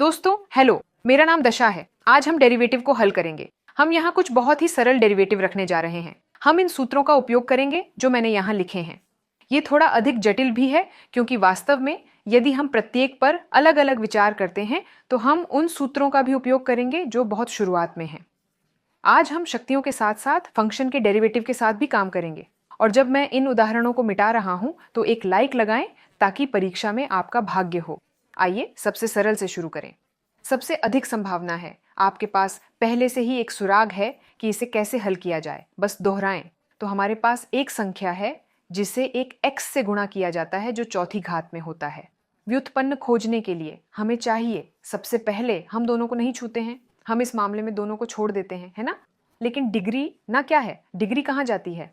दोस्तों हेलो, मेरा नाम दशा है। आज हम डेरिवेटिव को हल करेंगे। हम यहाँ कुछ बहुत ही सरल डेरिवेटिव रखने जा रहे हैं। हम इन सूत्रों का उपयोग करेंगे जो मैंने यहाँ लिखे हैं। ये थोड़ा अधिक जटिल भी है क्योंकि वास्तव में यदि हम प्रत्येक पर अलग अलग विचार करते हैं तो हम उन सूत्रों का भी उपयोग करेंगे जो बहुत शुरुआत में हैं। आज हम शक्तियों के साथ साथ फंक्शन के डेरिवेटिव के साथ भी काम करेंगे। और जब मैं इन उदाहरणों को मिटा रहा हूं तो एक लाइक लगाएं ताकि परीक्षा में आपका भाग्य हो। आइए सबसे सरल से शुरू करें। सबसे अधिक संभावना है, आपके पास पहले से ही एक सुराग है कि इसे कैसे हल किया जाए। बस दोहराएं तो हमारे पास एक संख्या है जिसे एक x से गुणा किया जाता है जो चौथी घात में होता है। व्युत्पन्न खोजने के लिए हमें चाहिए, सबसे पहले हम दोनों को नहीं छूते हैं, हम इस मामले में दोनों को छोड़ देते हैं, है ना। लेकिन डिग्री ना क्या है, डिग्री कहाँ जाती है।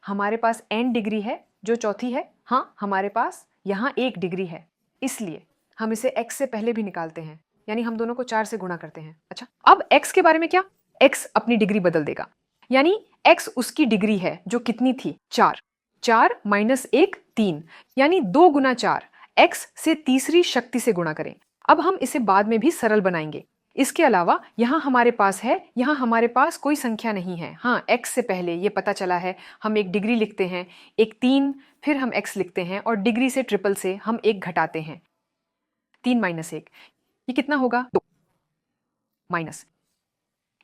हमारे पास n डिग्री है जो चौथी है। हाँ, हमारे पास यहाँ 1 डिग्री है, इसलिए हम इसे x से पहले भी निकालते हैं, यानी हम दोनों को 4 से गुणा करते हैं। अच्छा, अब x के बारे में क्या, x अपनी डिग्री बदल देगा, यानी x उसकी डिग्री है जो कितनी थी, 4। 4 माइनस 1 3, यानी 2 गुना 4, x से तीसरी शक्ति से गुणा करें। अब हम इसे बाद में भी सरल बनाएंगे। इसके अलावा यहाँ हमारे पास है, यहाँ हमारे पास कोई संख्या नहीं है। हाँ, x से पहले ये पता चला है, हम एक डिग्री लिखते हैं, एक 3, फिर हम x लिखते हैं और डिग्री से ट्रिपल से हम 1 घटाते हैं। 3 माइनस 1, ये कितना होगा, 2 माइनस।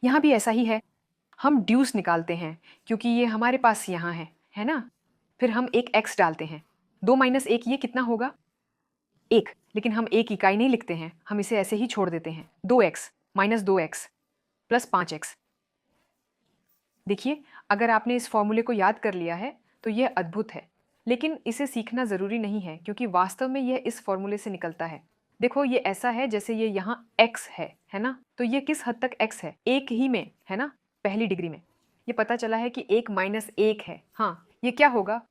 यहाँ भी ऐसा ही है, हम ड्यूस निकालते हैं क्योंकि ये हमारे पास यहाँ है ना। फिर हम एक x डालते हैं, 2 माइनस 1, ये कितना होगा, 1। लेकिन हम एक इकाई नहीं लिखते हैं, हम इसे ऐसे ही छोड़ देते हैं। 2x minus 2x plus 5x। देखिए, अगर आपने इस फॉर्मूले को याद कर लिया है तो यह अद्भुत है, लेकिन इसे सीखना ज़रूरी नहीं है क्योंकि वास्तव में यह इस फॉर्मूले से निकलता है। देखो, ये ऐसा है जैसे ये यहाँ x है ना। तो ये किस हद तक x है, एक ही में, है ना, पहली डिग्री में। ये पता चला है कि 1 माइनस 1 है। हाँ, ये क्या होगा,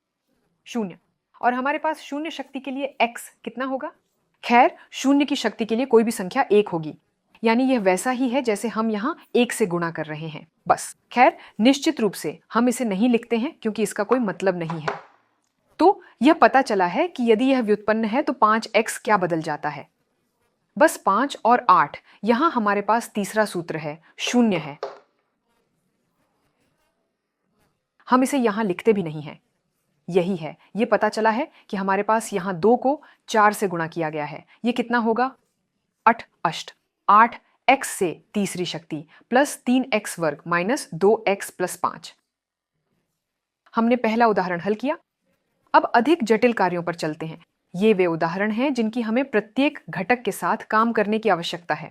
0। और हमारे पास शून्य शक्ति के लिए x कितना होगा, खैर शून्य की शक्ति के लिए कोई भी संख्या 1 होगी, यानी यह वैसा ही है जैसे हम यहाँ 1 से गुणा कर रहे हैं, बस। खैर, निश्चित रूप से हम इसे नहीं लिखते हैं क्योंकि इसका कोई मतलब नहीं है। तो यह पता चला है कि यदि यह व्युत्पन्न है तो 5x क्या बदल जाता है, बस 5 और 8। यहां हमारे पास तीसरा सूत्र है, 0 है। हम इसे यहां लिखते भी नहीं हैं, यही है। यह पता चला है कि हमारे पास यहां 2 को 4 से गुणा किया गया है। यह कितना होगा, 8 अष्ट 8 x से तीसरी शक्ति प्लस 3x वर्ग माइनस 2x प्लस 5। हमने पहला उदाहरण हल किया। अब अधिक जटिल कार्यों पर चलते हैं। ये वे उदाहरण हैं जिनकी हमें प्रत्येक घटक के साथ काम करने की आवश्यकता है।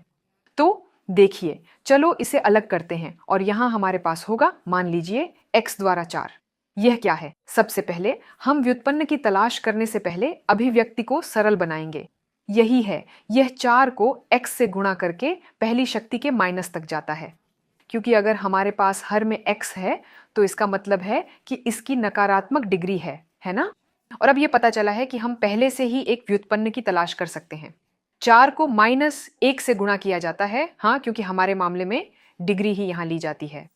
तो देखिए, चलो इसे अलग करते हैं और यहां हमारे पास होगा, मान लीजिए x द्वारा 4। यह क्या है, सबसे पहले हम व्युत्पन्न की तलाश करने से पहले अभिव्यक्ति को सरल बनाएंगे। यही है, यह 4 को x से गुणा करके पहली शक्ति के माइनस तक जाता है, क्योंकि अगर हमारे पास हर में x है तो इसका मतलब है कि इसकी नकारात्मक डिग्री है ना। और अब यह पता चला है कि हम पहले से ही एक व्युत्पन्न की तलाश कर सकते हैं। 4 को -1 से गुणा किया जाता है, हाँ, क्योंकि हमारे मामले में डिग्री ही यहां ली जाती है।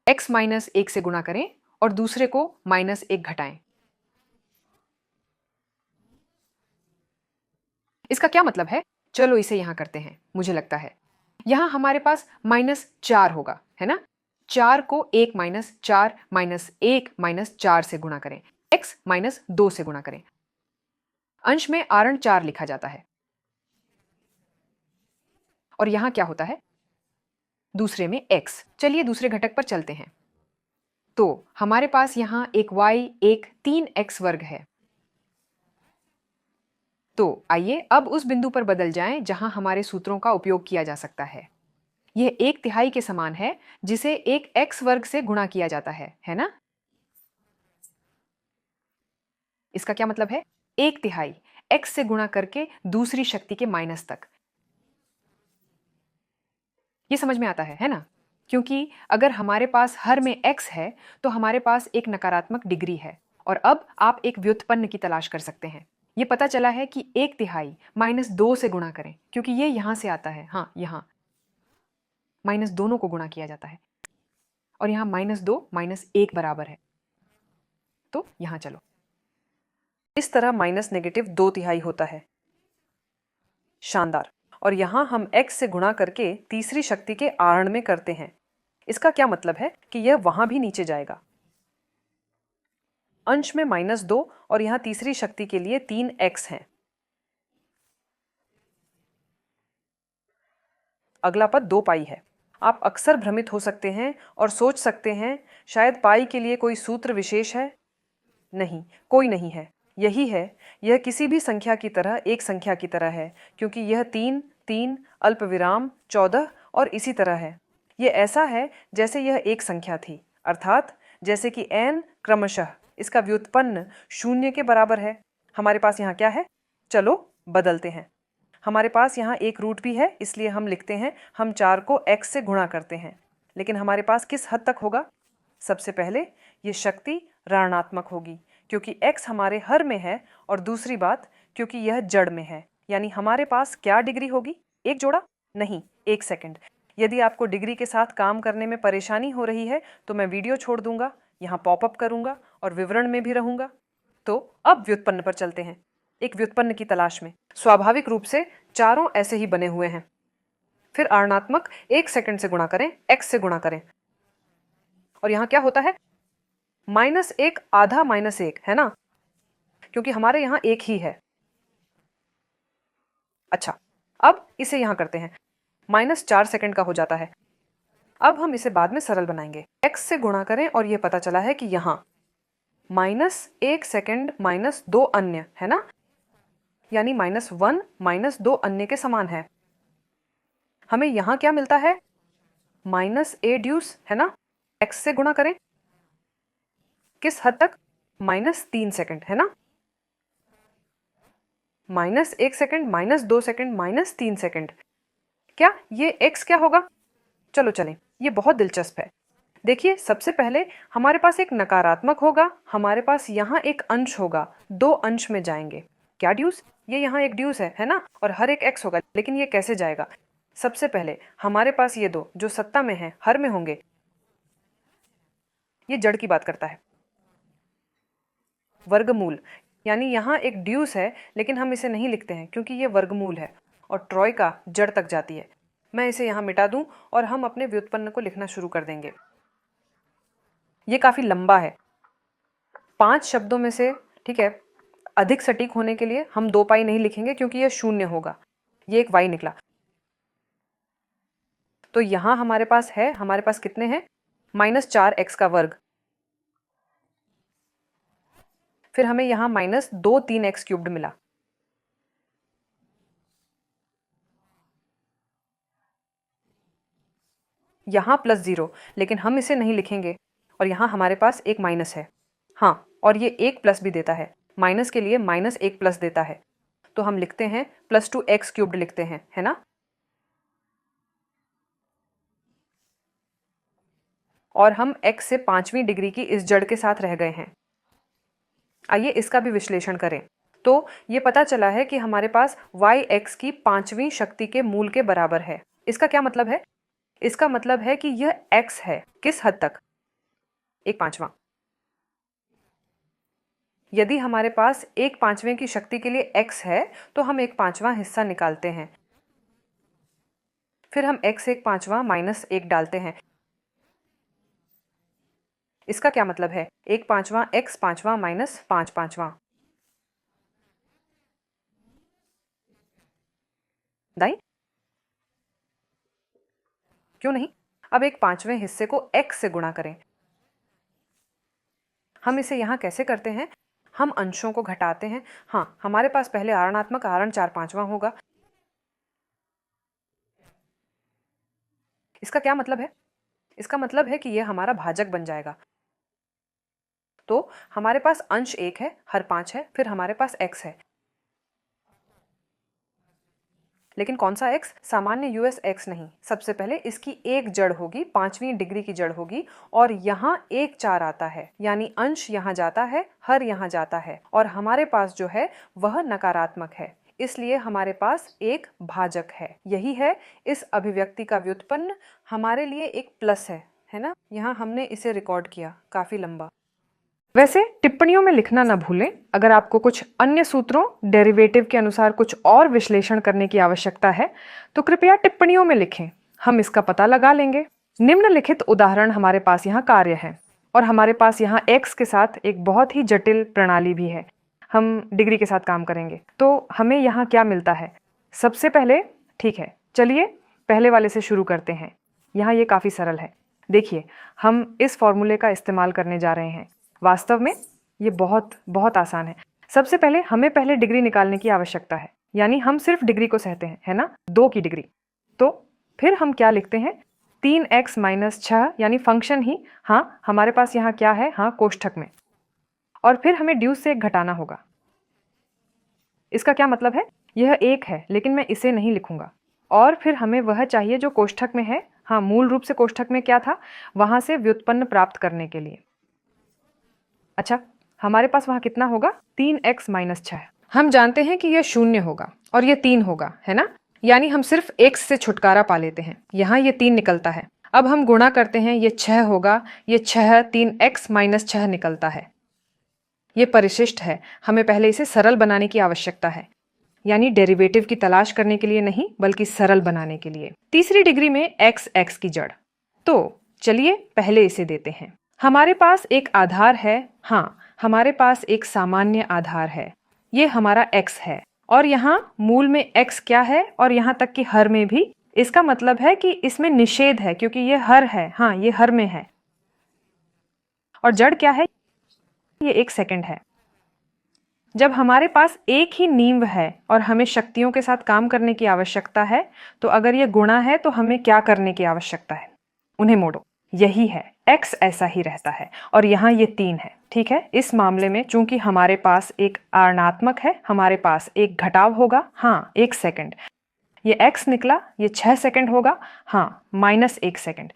x -1 से गुणा करें और दूसरे को -1 घटाएं। इसका क्या मतलब है, चलो इसे यहां करते हैं। मुझे लगता है यहां हमारे पास -4 होगा, है ना। 4 को 1 -4 -1 -4 से गुणा करें, x -2 से गुणा करें। अंश में आरण 4 लिखा जाता है। और यहां क्या होता है, दूसरे में x। चलिए दूसरे घटक पर चलते हैं। तो हमारे पास यहां एक y, एक 3x वर्ग है। तो आइए अब उस बिंदु पर बदल जाएं जहां हमारे सूत्रों का उपयोग किया जा सकता है। यह 1/3 के समान है जिसे एक x वर्ग से गुणा किया जाता है ना। इसका क्या मतलब है, 1/3 x से गुणा करके दूसरी शक्ति के माइनस तक। यह समझ में आता है ना। क्योंकि अगर हमारे पास हर में x है तो हमारे पास एक नकारात्मक डिग्री है। और अब आप एक व्युत्पन्न की तलाश कर सकते हैं। यह पता चला है कि 1/3 -2 से गुणा करें, क्योंकि यह यहां से आता है। हाँ, यहां माइनस दोनों को गुणा किया जाता है और यहां -2 -1 बराबर है। तो यहां चलो इस तरह माइनस नेगेटिव 2/3 होता है। शानदार। और यहां हम x से गुणा करके तीसरी शक्ति के आरण में करते हैं। इसका क्या मतलब है कि यह वहां भी नीचे जाएगा। अंश में -2 और यहां तीसरी शक्ति के लिए 3x है। अगला पद 2 पाई है। आप अक्सर भ्रमित हो सकते हैं और सोच सकते हैं शायद पाई के लिए कोई सूत्र विशेष है। नहीं, कोई नहीं है। यही है, यह किसी भी संख्या की तरह एक संख्या की तरह है, क्योंकि यह 3, 3, अल्पविराम 14 और इसी तरह है। यह ऐसा है जैसे यह एक संख्या थी, अर्थात जैसे कि n क्रमशः इसका व्युत्पन्न 0 के बराबर है। हमारे पास यहाँ क्या है? चलो बदलते हैं। हमारे पास यहाँ एक रूट भी है, इसलिए हम लिखते हैं हम 4 को x से गुणा करते हैं। लेकिन हमारे पास किस हद तक होगा? सबसे पहले ये शक्ति ऋणात्मक होगी, क्योंकि x हमारे हर में है, और दूसरी बात क्योंकि यह जड़ में है। यानी हमारे पास क्या डिग्री होगी? एक जोड़ा? नहीं, 1 सेकंड। यदि आपको डिग्री के साथ काम करने में परेशानी हो रही है तो मैं वीडियो छोड़ दूंगा, यहाँ पॉपअप करूंगा और विवरण में भी रहूंगा। तो अब व्युत्पन्न पर चलते हैं। एक व्युत्पन्न की तलाश में। स्वाभाविक रूप से चारों ऐसे ही बने हुए हैं। फिर ऋणात्मक 1 सेकंड से गुणा करें, x से गुणा करें, और यहां क्या होता है? -1 आधा -1 है ना, क्योंकि हमारे यहां एक ही है। अच्छा, अब इसे यहां करते हैं। -4 सेकंड का हो जाता है। अब हम इसे बाद में सरल बनाएंगे। x से गुणा करें और यह पता चला है कि यहां -1 सेकंड -2 अन्य है ना, यानी -1 -2 अन्य के समान है। हमें यहां क्या मिलता है? -a ड्यूस है ना। x से गुणा करें, किस हद तक? -3 सेकंड है ना। -1 सेकंड -2 सेकंड -3 सेकंड। क्या ये x क्या होगा? चलो चलें, ये बहुत दिलचस्प है। देखिए, सबसे पहले हमारे पास एक नकारात्मक होगा, हमारे पास यहाँ एक अंश होगा, 2 अंश में जाएंगे। क्या ड्यूस? ये यहाँ एक ड्यूस है ना, और हर एक x होगा, लेकिन ये कैसे जाएगा? सबसे पहले हमारे पास ये 2 जो सत्ता में है, हर में होंगे। ये जड़ की बात करता है। वर्गमूल, यानी यहाँ एक ड्यूस है, लेकिन हम इसे नहीं लिखते हैं क्योंकि ये वर्गमूल है और ट्रॉयका जड़ तक जाती है। मैं इसे यहाँ मिटा दूं और हम अपने व्युत्पन्न को लिखना शुरू कर देंगे। ये काफी लंबा है, 5 शब्दों में से, ठीक है। अधिक सटीक होने के लिए हम 2 पाई नहीं लिखेंगे क्योंकि यह 0 होगा। ये एक y निकला। तो यहां हमारे पास है, हमारे पास कितने हैं? -4x का वर्ग। फिर हमें यहां -2 3x क्यूब्ड मिला। यहां +0, लेकिन हम इसे नहीं लिखेंगे, और यहां हमारे पास एक माइनस है। हाँ, और ये एक प्लस भी देता है। माइनस के लिए -1 प्लस देता है, तो हम लिखते हैं +2x क्यूब्ड लिखते हैं, है ना। और हम x से 5वीं डिग्री की इस जड़ के साथ रह गए हैं। आइए इसका भी विश्लेषण करें। तो ये पता चला है कि हमारे पास yx की 5वीं शक्ति के मूल के बराबर है। इसका क्या मतलब है? इसका मतलब है कि यह x है। किस हद तक? 1/5। यदि हमारे पास 1/5 की शक्ति के लिए x है तो हम 1/5 हिस्सा निकालते हैं। फिर हम x 1/5 -1 डालते हैं। इसका क्या मतलब है? 1/5 x 5वां माइनस 5/5। दाई? क्यों नहीं? अब 1/5 हिस्से को x से गुणा करें। हम इसे यहां कैसे करते हैं? हम अंशों को घटाते हैं। हाँ, हमारे पास पहले ऋणात्मक ऋण 4/5 होगा। इसका क्या मतलब है? इसका मतलब है कि यह हमारा भाजक बन जाएगा। तो हमारे पास अंश 1 है, हर 5 है, फिर हमारे पास x है। लेकिन कौन सा x? सामान्य यूएस x नहीं। सबसे पहले इसकी एक जड़ होगी, 5वीं डिग्री की जड़ होगी, और यहाँ 1 4 आता है, यानी अंश यहाँ जाता है, हर यहाँ जाता है, और हमारे पास जो है वह नकारात्मक है। इसलिए हमारे पास एक भाजक है। यही है इस अभिव्यक्ति का व्युत्पन्न। हमारे लिए एक प्लस है ना। यहाँ हमने इसे रिकॉर्ड किया, काफी लंबा। वैसे टिप्पणियों में लिखना न भूलें। अगर आपको कुछ अन्य सूत्रों डेरिवेटिव के अनुसार कुछ और विश्लेषण करने की आवश्यकता है तो कृपया टिप्पणियों में लिखें, हम इसका पता लगा लेंगे। निम्नलिखित उदाहरण हमारे पास यहाँ कार्य है और हमारे पास यहाँ x के साथ एक बहुत ही जटिल प्रणाली भी है। हम डिग्री के साथ काम करेंगे तो हमें यहाँ क्या मिलता है। सबसे पहले, ठीक है, चलिए पहले वाले से शुरू करते हैं। यहाँ ये काफ़ी सरल है। देखिए, हम इस फॉर्मूले का इस्तेमाल करने जा रहे हैं। वास्तव में ये बहुत बहुत आसान है। सबसे पहले हमें पहले डिग्री निकालने की आवश्यकता है, यानी हम सिर्फ डिग्री को सहते हैं, है ना, 2 की डिग्री। तो फिर हम क्या लिखते हैं, 3x - 6 यानी फंक्शन ही। हाँ, हमारे पास यहाँ क्या है, हाँ, कोष्ठक में। और फिर हमें ड्यूस से 1 घटाना होगा। इसका क्या मतलब है, यह 1 है लेकिन मैं इसे नहीं लिखूंगा। और फिर हमें वह चाहिए जो कोष्ठक में है। हाँ, मूल रूप से कोष्ठक में क्या था, वहां से व्युत्पन्न प्राप्त करने के लिए। अच्छा, हमारे पास वहां कितना होगा, 3x - 6। हम जानते हैं कि यह 0 होगा और यह 3 होगा, है ना, यानी हम सिर्फ x से छुटकारा पा लेते हैं। यहाँ ये 3 निकलता है। अब हम गुणा करते हैं, ये 6 होगा, ये 6 3x - 6 निकलता है। ये परिशिष्ट है, हमें पहले इसे सरल बनाने की आवश्यकता है, यानी डेरिवेटिव की तलाश करने के लिए नहीं बल्कि सरल बनाने के लिए। तीसरी डिग्री में x की जड़। तो चलिए पहले इसे देते हैं। हमारे पास एक आधार है, हाँ, हमारे पास एक सामान्य आधार है, ये हमारा x है। और यहाँ मूल में x क्या है और यहाँ तक कि हर में भी। इसका मतलब है कि इसमें निषेध है क्योंकि ये हर है। हाँ, ये हर में है। और जड़ क्या है, ये 1 सेकंड है। जब हमारे पास एक ही नींव है और हमें शक्तियों के साथ काम करने की आवश्यकता है तो अगर ये गुणा है तो हमें क्या करने की आवश्यकता है, उन्हें मोड़ो। यही है, x ऐसा ही रहता है और यहाँ ये 3 है। ठीक है, इस मामले में चूंकि हमारे पास एक ऋणात्मक है, हमारे पास एक घटाव होगा, हाँ, 1 सेकंड। ये x निकला, ये 6 सेकंड होगा, हाँ, -1 सेकंड।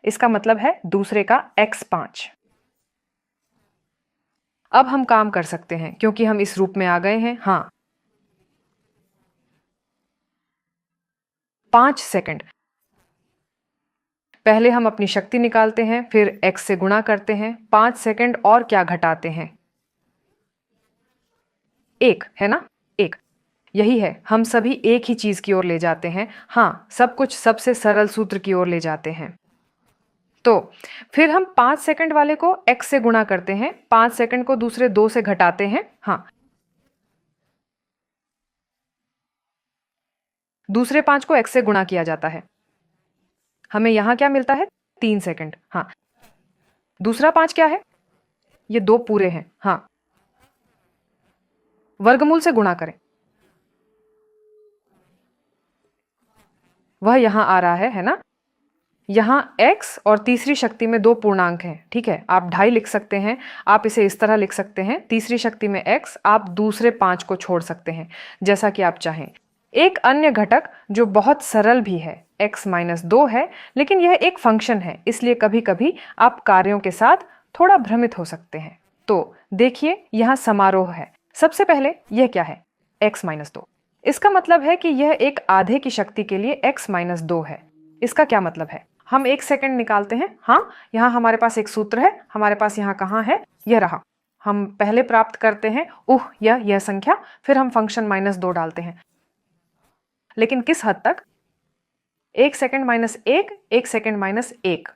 इसका मतलब है दूसरे का x5। अब हम काम कर सकते हैं क्योंकि हम इस रूप में आ गए हैं। हाँ, 5 सेकंड। पहले हम अपनी शक्ति निकालते हैं, फिर x से गुणा करते हैं, 5 सेकंड और क्या घटाते हैं, 1, है ना, 1। यही है, हम सभी एक ही चीज की ओर ले जाते हैं। हाँ, सब कुछ सबसे सरल सूत्र की ओर ले जाते हैं। तो फिर हम 5 सेकंड वाले को x से गुणा करते हैं, 5 सेकंड को दूसरे 2 से घटाते हैं। हाँ, दूसरे 5 को x से गुणा किया जाता है, हमें यहां क्या मिलता है, 3 सेकंड। हाँ, दूसरा 5 क्या है, ये 2 पूरे हैं। हाँ, वर्गमूल से गुणा करें, वह यहां आ रहा है ना। यहाँ x और तीसरी शक्ति में 2 पूर्णांक हैं। ठीक है, आप 2.5 लिख सकते हैं, आप इसे इस तरह लिख सकते हैं, तीसरी शक्ति में x, आप दूसरे 5 को छोड़ सकते हैं जैसा कि आप चाहें। एक अन्य घटक जो बहुत सरल भी है, x - 2 है, लेकिन यह एक फंक्शन है, इसलिए कभी कभी आप कार्यों के साथ थोड़ा भ्रमित हो सकते हैं। तो देखिए, यहाँ समारोह है। सबसे पहले यह क्या है, x - 2। इसका मतलब है कि यह एक आधे की शक्ति के लिए x - 2 है। इसका क्या मतलब है, हम 1 सेकंड निकालते हैं। हाँ, यहाँ हमारे पास एक सूत्र है, हमारे पास यहाँ कहाँ है, यह रहा। हम पहले प्राप्त करते हैं यह संख्या, फिर हम फंक्शन -2 डालते हैं। लेकिन किस हद तक, 1 सेकंड -1, 1 सेकंड -1,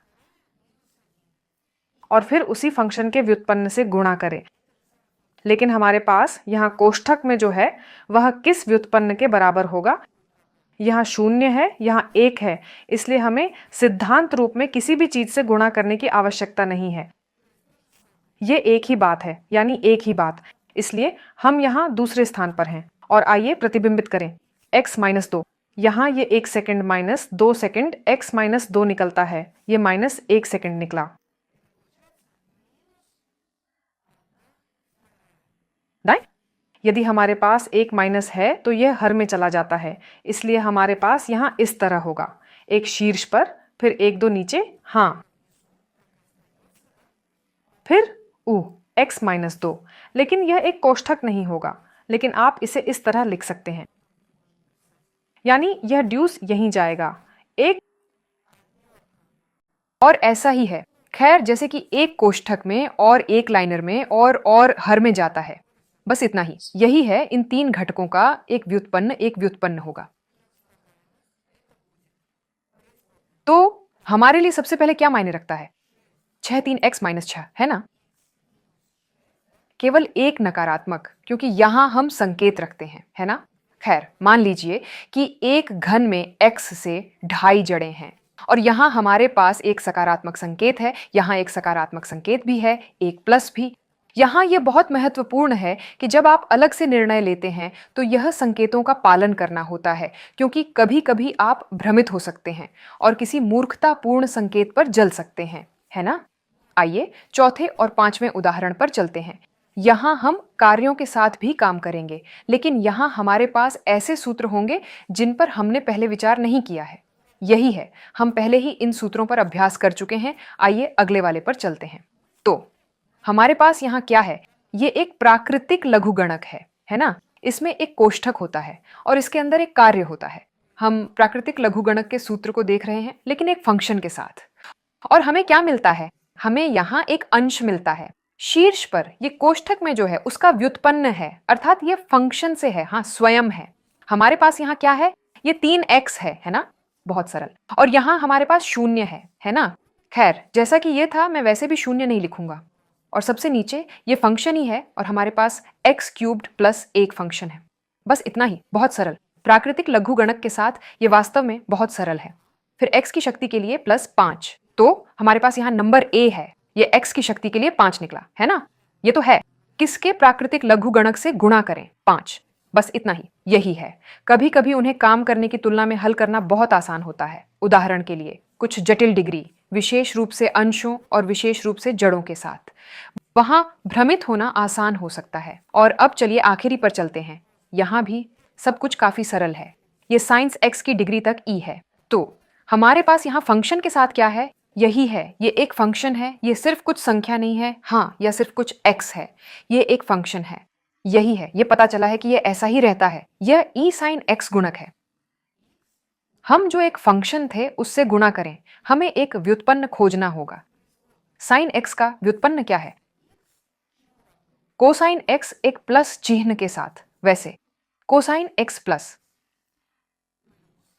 और फिर उसी फंक्शन के व्युत्पन्न से गुणा करें। लेकिन हमारे पास यहाँ कोष्ठक में जो है वह किस व्युत्पन्न के बराबर होगा, यहाँ 0 है, यहाँ 1 है, इसलिए हमें सिद्धांत रूप में किसी भी चीज से गुणा करने की आवश्यकता नहीं है। ये एक ही बात है, यानी एक ही बात, इसलिए हम यहाँ दूसरे स्थान पर हैं। और आइए प्रतिबिंबित करें, x - 2, यहाँ ये 1 सेकंड -2 सेकंड, x - 2 निकलता है, ये -1 सेकंड निकला। राइट, यदि हमारे पास एक माइनस है तो यह हर में चला जाता है, इसलिए हमारे पास यहाँ इस तरह होगा, एक शीर्ष पर, फिर 1 2 नीचे, हाँ, फिर x - 2। लेकिन यह एक कोष्ठक नहीं होगा, लेकिन आप इसे इस तरह लिख सकते हैं, यानी यह ड्यूस यहीं जाएगा एक। और ऐसा ही है, खैर, जैसे कि एक कोष्ठक में और एक लाइनर में और हर में जाता है, बस इतना ही। यही है, इन तीन घटकों का एक व्युत्पन्न होगा। तो हमारे लिए सबसे पहले क्या मायने रखता है? 6 3 x माइनस 6, है ना? केवल एक नकारात्मक, क्योंकि यहां हम संकेत रखते हैं, है ना? खैर, मान लीजिए कि एक घन में x से ढाई जड़ें हैं और यहां हमारे पास एक सकारात्मक संकेत है, यहां एक सकारात्मक संकेत भी है, एक प्लस भी। यहां यह बहुत महत्वपूर्ण है कि जब आप अलग से निर्णय लेते हैं तो यह संकेतों का पालन करना होता है, क्योंकि कभी कभी आप भ्रमित हो सकते हैं और किसी मूर्खतापूर्ण संकेत पर जल सकते हैं, है ना? आइए चौथे और पांचवें उदाहरण पर चलते हैं। यहां हम कार्यों के साथ भी काम करेंगे, लेकिन यहां हमारे पास ऐसे सूत्र होंगे जिन पर हमने पहले विचार नहीं किया है। यही है, हम पहले ही इन सूत्रों पर अभ्यास कर चुके हैं। आइए अगले वाले पर चलते हैं। तो हमारे पास यहाँ क्या है? ये एक प्राकृतिक लघुगणक है ना? इसमें एक कोष्ठक होता है और इसके अंदर एक कार्य होता है। हम प्राकृतिक लघुगणक के सूत्र को देख रहे हैं, लेकिन एक फंक्शन के साथ। और हमें क्या मिलता है? हमें यहाँ एक अंश मिलता है। शीर्ष पर ये कोष्ठक में जो है उसका व्युत्पन्न है, अर्थात ये फंक्शन से है, हाँ स्वयं है। हमारे पास यहाँ क्या है? ये 3x है ना? बहुत सरल। और यहाँ हमारे पास शून्य है ना? खैर, जैसा कि ये था, मैं वैसे भी शून्य नहीं लिखूंगा। और सबसे नीचे ये फंक्शन ही है और हमारे पास x क्यूब्ड प्लस एक फंक्शन है। बस इतना ही, बहुत सरल। प्राकृतिक लघुगणक के साथ ये वास्तव में बहुत सरल है। फिर x की शक्ति के लिए +5, तो हमारे पास यहाँ नंबर a है। ये x की शक्ति के लिए 5 निकला, है ना? ये तो है। किसके प्राकृतिक लघुगणक से गुणा करें? 5। बस इतना ही, यही है। कभी कभी उन्हें काम करने की तुलना में हल करना बहुत आसान होता है। उदाहरण के लिए कुछ जटिल डिग्री, विशेष रूप से अंशों और विशेष रूप से जड़ों के साथ, वहां भ्रमित होना आसान हो सकता है। और अब चलिए आखिरी पर चलते हैं। यहां भी सब कुछ काफी सरल है। ये साइंस x की डिग्री तक e है। तो हमारे पास यहाँ फंक्शन के साथ क्या है? यही है, ये एक फंक्शन है। ये सिर्फ कुछ संख्या नहीं है, हाँ, या सिर्फ कुछ x है। ये एक फंक्शन है। यही है, ये पता चला है कि ये ऐसा ही रहता है। यह e साइन x गुणक है। हम जो एक फंक्शन थे उससे गुणा करें, हमें एक व्युत्पन्न खोजना होगा। साइन x का व्युत्पन्न क्या है? कोसाइन x एक प्लस चिन्ह के साथ, वैसे कोसाइन x प्लस।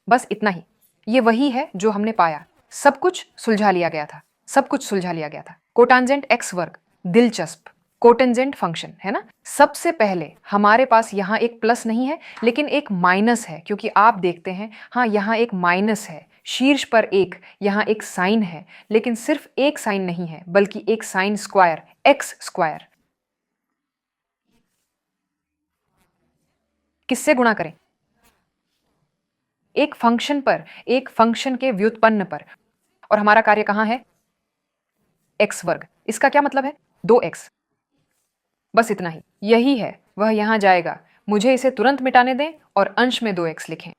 बस इतना ही, ये वही है जो हमने पाया। सब कुछ सुलझा लिया गया था, सब कुछ सुलझा लिया गया था। कोटांजेंट x वर्ग, दिलचस्प। कोटेंजेंट फंक्शन, है ना? सबसे पहले हमारे पास यहाँ एक प्लस नहीं है, लेकिन एक माइनस है, क्योंकि आप देखते हैं, हाँ, यहाँ एक माइनस है। शीर्ष पर एक, यहाँ एक साइन है, लेकिन सिर्फ एक साइन नहीं है, बल्कि एक साइन स्क्वायर, x स्क्वायर। किससे गुणा करें? एक फंक्शन पर, एक फंक्शन के व्युत्पन्न पर। और हमारा कार्य कहां है? x वर्ग। इसका क्या मतलब है? 2x। बस इतना ही, यही है, वह यहां जाएगा। मुझे इसे तुरंत मिटाने दें और अंश में 2x लिखें।